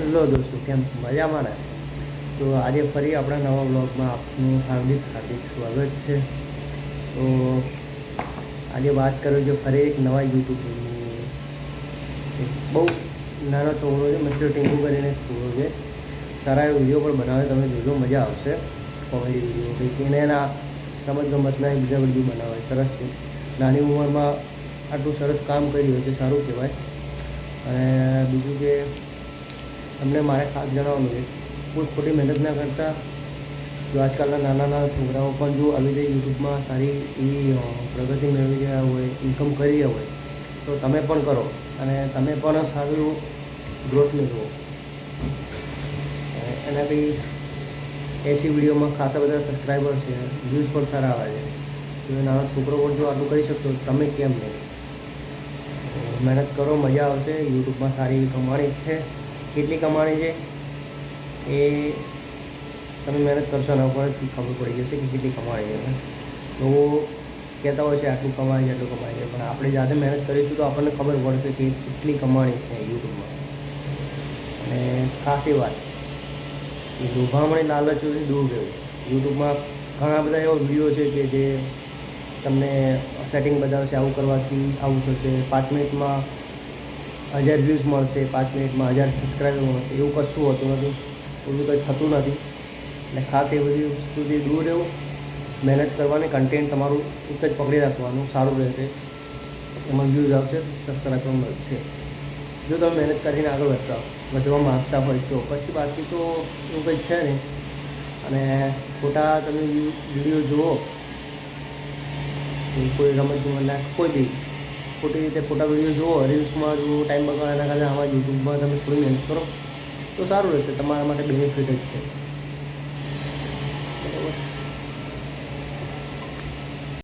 Hello દોસ્તો, કેમ છો? મજામાં ને? તો આજે ફરી આપણા નવા બ્લોગમાં આપનું હાર્દિક સ્વાગત છે. તો આજે વાત કરું છું ફરી એક નવા યુટ્યુબની. એક બહુ નાનો છોકરો છે, મિસ્ટર ટીંકુ કરીને છોકરો છે. સારા એવો વિડીયો પણ બનાવે, તમે જોજો, મજા આવશે. કોમેડી વિડીયો કંઈક એને એના રમત ગમતના બીજા વિડીયો બનાવે, સરસ છે. નાની ઉંમરમાં આટલું સરસ કામ કરી રહ્યો છે, સારું કહેવાય. અને બીજું કે તમને મારે ખાસ જણાવવાનું છે, કોઈ ખોટી મહેનત ના કરતા. જો આજકાલના નાના છોકરાઓ પણ જો આવી રીતે યુટ્યુબમાં સારી એવી પ્રગતિ મેળવી રહ્યા હોય, ઇન્કમ કરી રહ્યા હોય, તો તમે પણ કરો અને તમે પણ સારું ગ્રોથ મેળવો. એનાથી એસી વિડીયોમાં ખાસા બધા સબસ્ક્રાઈબર છે, વ્યૂઝ પણ સારા આવે છે. જો નાનો છોકરો પણ જો આટલું કરી શકતો, તમે કેમ નહીં? મહેનત કરો, મજા આવશે. યુટ્યુબમાં સારી એવી કમાણી છે. કેટલી કમાણી છે એ તમે મહેનત કરશો ને પરથી ખબર પડી જશે કે કેટલી કમાણી છે. તો કહેતા હોય છે આટલું કમાય છે, આટલું કમાય છે, પણ આપણે જાતે મહેનત કરીશું તો આપણને ખબર પડશે કે કેટલી કમાણી છે યુટ્યુબમાં. અને ખાસ એ વાત કે લોભામણી લાલચોથી દૂર રહેવું. યુટ્યુબમાં ઘણા બધા એવા વિડીયો છે કે જે તમને સેટિંગ બતાવશે, આવું કરવાથી આવું થશે, 5 મિનિટમાં 1000 વ્યૂઝ મળશે, 5 મિનિટમાં 1000 સબસ્ક્રાઈબર મળશે. એવું કશું હોતું નથી, એવું કંઈ થતું નથી. એટલે ખાસ એ બધી વસ્તુથી દૂર રહેવું, મહેનત કરવાની, કન્ટેન્ટ તમારું એક જ પકડી રાખવાનું, સારું રહેશે. એમાં વ્યૂઝ આવશે, સબસ્ક્રાઈબર મળશે. જો તમે મહેનત કરીને આગળ વધવા માગતા હોય તો પછી બાકી તો એવું કંઈ છે નહીં. અને ખોટા તમે વિડીયો જુઓ, કોઈ રમત ગમતના કોઈ બી ખોટી રીતે ખોટા વિડીયો જુઓ, રીલ્સમાં જુઓ, ટાઈમ બગાડો, એના કરતાં આમાં યુટ્યુબમાં તમે થોડી મહેનત કરો તો સારું રહેશે, તમારા માટે બેનિફિટ જ છે. બરાબર.